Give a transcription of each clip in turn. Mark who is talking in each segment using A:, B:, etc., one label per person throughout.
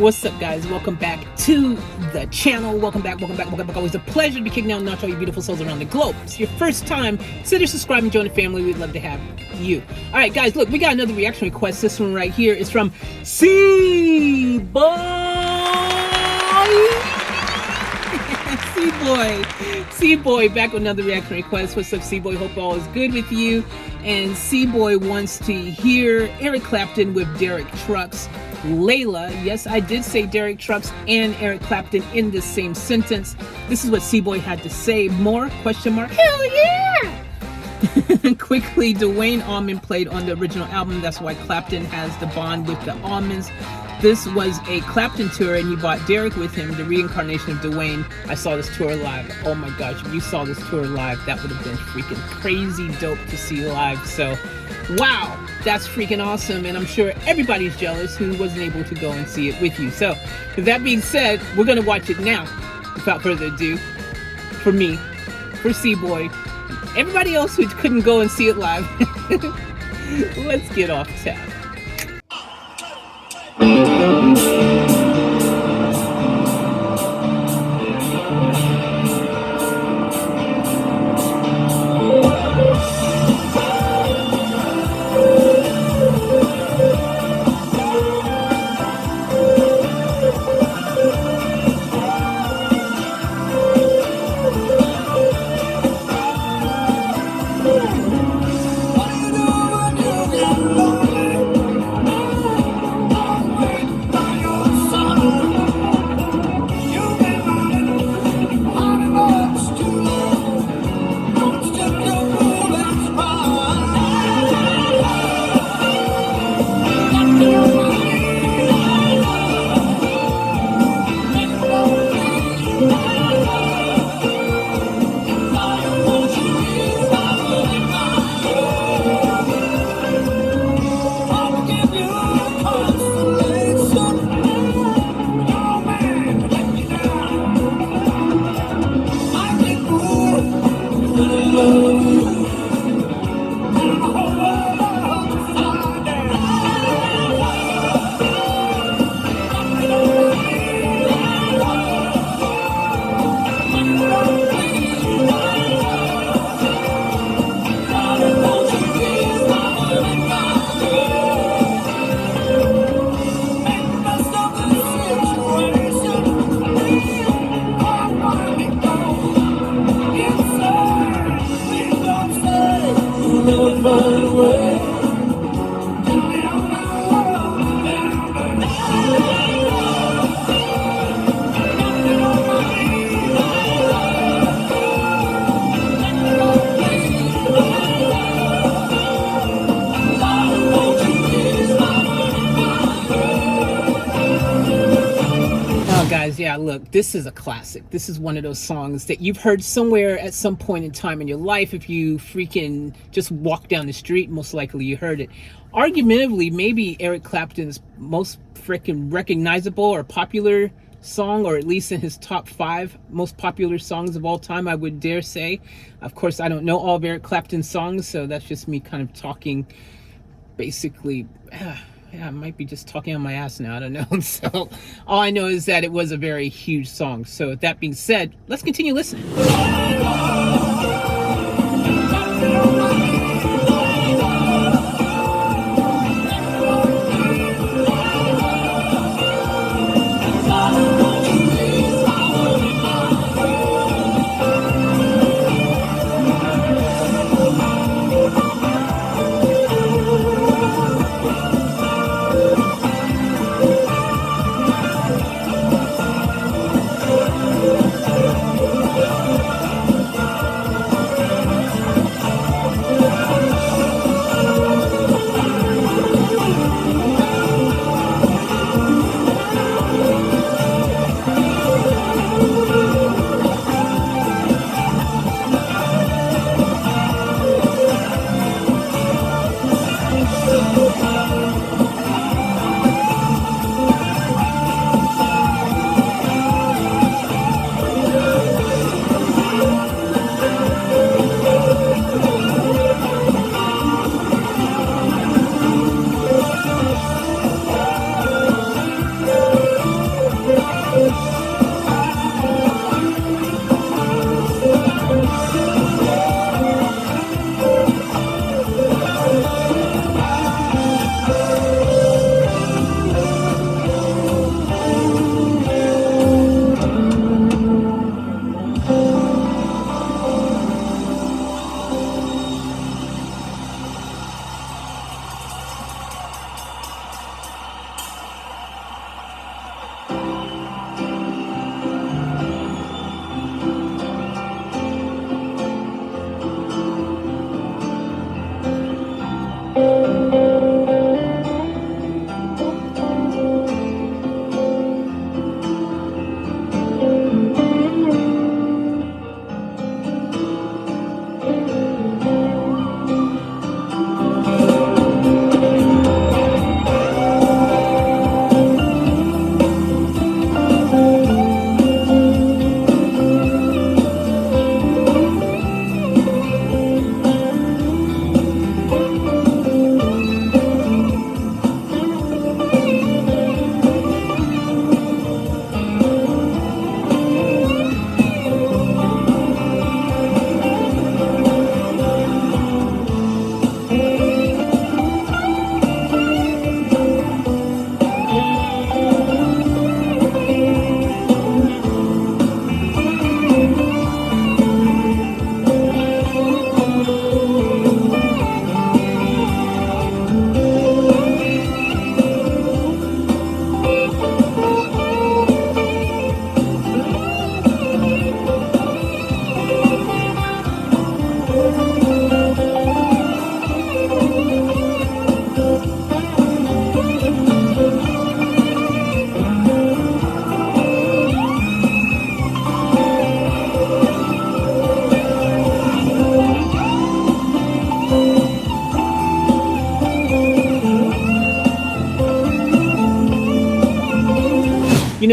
A: What's up, guys? Welcome back to the channel. Welcome back. Always a pleasure to be kicking out and notch all you beautiful souls around the globe. If it's your first time, consider subscribing, join the family. We'd love to have you. All right, guys, look, we got another reaction request. This one right here is from C-Boy. C-Boy, back with another reaction request. What's up, C-Boy? Hope all is good with you. And C-Boy wants to hear Eric Clapton with Derek Trucks, Layla. Yes, I did say Derek Trucks and Eric Clapton in the same sentence. This is what C-Boy had to say. More? Question mark. Hell yeah! Quickly, Dwayne Allman played on the original album. That's why Clapton has the bond with the Allmans. This was a Clapton tour, and he brought Derek with him, the reincarnation of Dwayne. I saw this tour live. Oh my gosh, if you saw this tour live, that would have been freaking crazy dope to see live. So, wow, that's freaking awesome, and I'm sure everybody's jealous who wasn't able to go and see it with you. So, with that being said, we're going to watch it now. Without further ado, for me, for C-Boy, everybody else who couldn't go and see it live, let's get off tap. Guys, yeah, look, this is a classic. This is one of those songs that you've heard somewhere at some point in time in your life. If you freaking just walk down the street, most likely you heard it. Argumentatively, maybe Eric Clapton's most freaking recognizable or popular song, or at least in his top 5 most popular songs of all time, I would dare say. Of course, I don't know all of Eric Clapton's songs, so that's just me kind of talking basically. Yeah, I might be just talking on my ass now, I don't know. So all I know is that it was a very huge song. So with that being said, let's continue listening.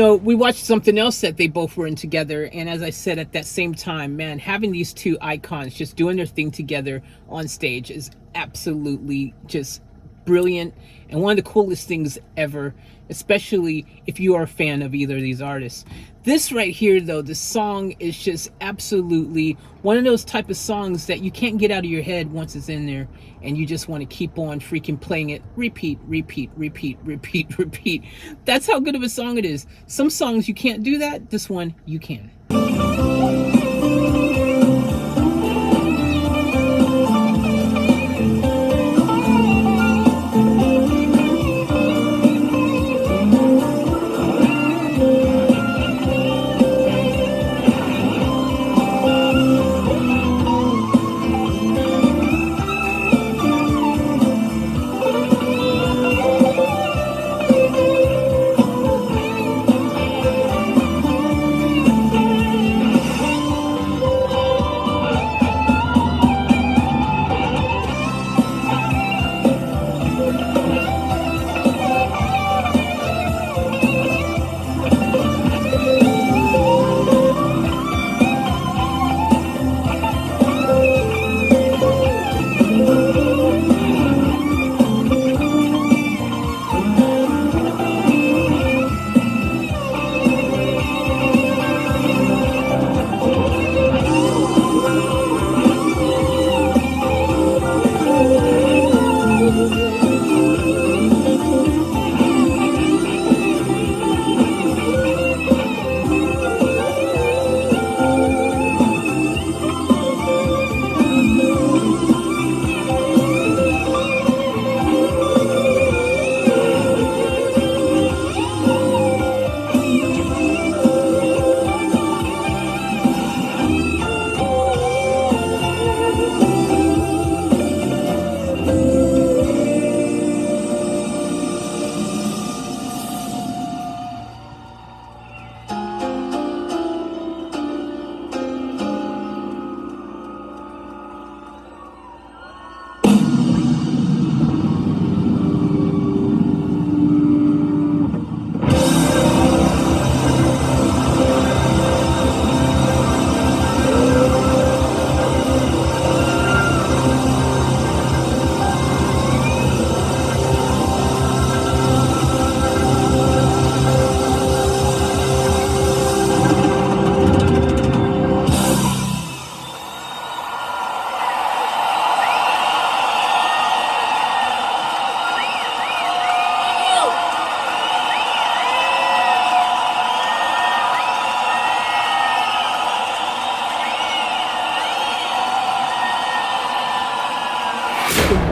A: we watched something else that they both were in together, and as I said, at that same time, man, having these two icons just doing their thing together on stage is absolutely just brilliant and one of the coolest things ever, especially if you are a fan of either of these artists. This right here, though, the song is just absolutely one of those type of songs that you can't get out of your head once it's in there, and you just want to keep on freaking playing it, repeat, repeat, repeat, repeat, repeat. That's how good of a song it is. Some songs you can't do that. This one you can.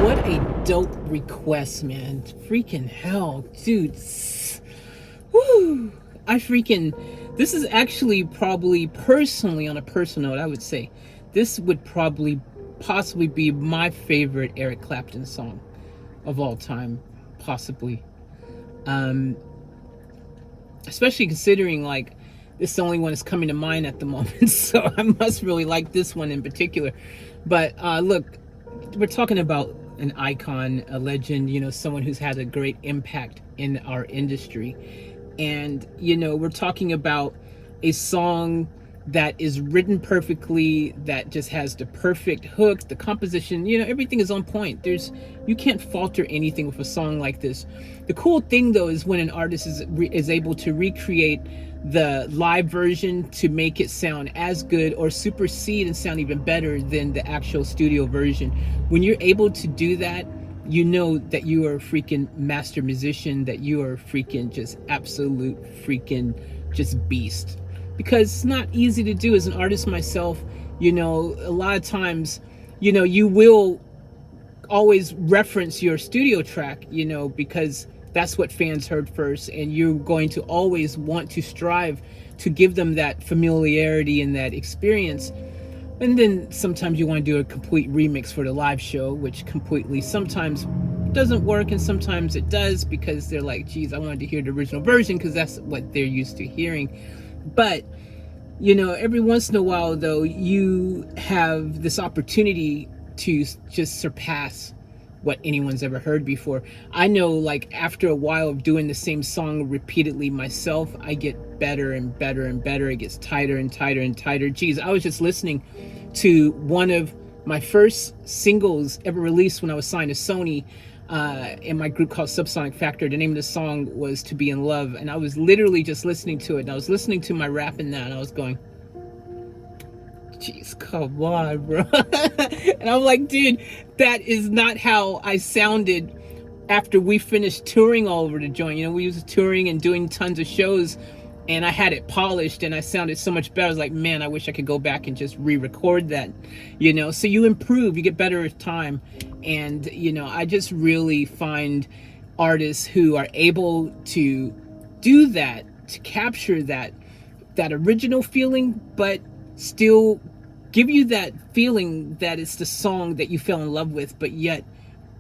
A: What a dope request, man. Freaking hell, dude. Woo. This is actually probably personally, on a personal note, I would say, this would possibly be my favorite Eric Clapton song of all time, possibly. Especially considering, like, this is the only one that's coming to mind at the moment, so I must really like this one in particular. But look, we're talking about an icon, a legend, someone who's had a great impact in our industry. And, we're talking about a song that is written perfectly, that just has the perfect hook, the composition, everything is on point. You can't falter anything with a song like this. The cool thing, though, is when an artist is able to recreate the live version to make it sound as good or supersede and sound even better than the actual studio version. When you're able to do that, you know that you are a freaking master musician, that you are freaking just absolute freaking just beast. Because it's not easy to do. As an artist myself, a lot of times, you will always reference your studio track, because that's what fans heard first, and you're going to always want to strive to give them that familiarity and that experience. And then sometimes you want to do a complete remix for the live show, which completely sometimes doesn't work, and sometimes it does, because they're like, geez, I wanted to hear the original version, because that's what they're used to hearing. But every once in a while, though, you have this opportunity to just surpass what anyone's ever heard before. I know, like, after a while of doing the same song repeatedly myself, I get better and better and better. It gets tighter and tighter and tighter. Geez, I was just listening to one of my first singles ever released when I was signed to Sony in my group called Subsonic Factor. The name of the song was To Be in Love, and I was literally just listening to it, and I was listening to my rap in that, and I was going, jeez, come on, bro. And I'm like, dude, that is not how I sounded after we finished touring all over the joint. You know, we was touring and doing tons of shows, and I had it polished and I sounded so much better. I was like, man, I wish I could go back and just re-record that, you know. So you improve, you get better with time. And, you know, I just really find artists who are able to do that, to capture that original feeling, but still give you that feeling that it's the song that you fell in love with, but yet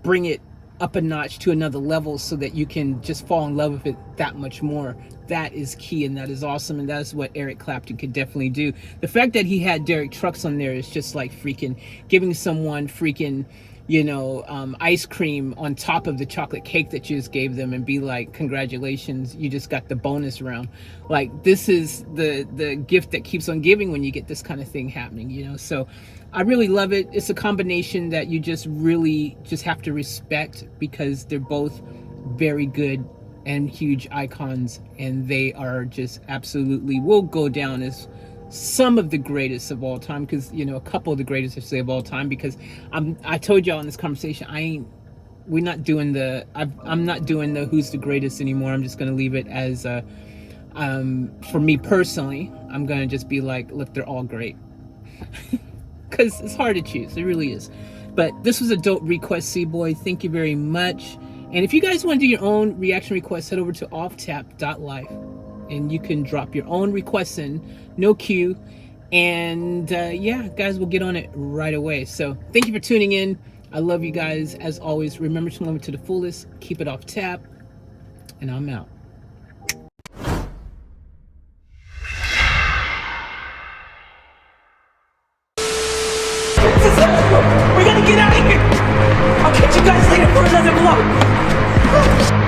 A: bring it up a notch to another level so that you can just fall in love with it that much more. That is key, and that is awesome, and that is what Eric Clapton could definitely do. The fact that he had Derek Trucks on there is just like freaking giving someone freaking, you know, ice cream on top of the chocolate cake that you just gave them and be like, congratulations, you just got the bonus round. Like, this is the gift that keeps on giving when you get this kind of thing happening, you know. So I really love it. It's a combination that you just really just have to respect, because they're both very good and huge icons, and they are just absolutely will go down as some of the greatest of all time, because, you know, a couple of the greatest I say of all time, because I told y'all in this conversation, I'm not doing the who's the greatest anymore. I'm just going to leave it as for me personally, I'm going to just be like, look, they're all great. Because it's hard to choose, it really is. But this was a dope request, C-Boy. Thank you very much. And if you guys want to do your own reaction requests, head over to offtap.life. And you can drop your own requests in, no queue. And yeah, guys, we'll get on it right away. So thank you for tuning in. I love you guys. As always, remember to love it to the fullest. Keep it off tap. And I'm out.
B: We gotta get out of here! I'll catch you guys later for another vlog!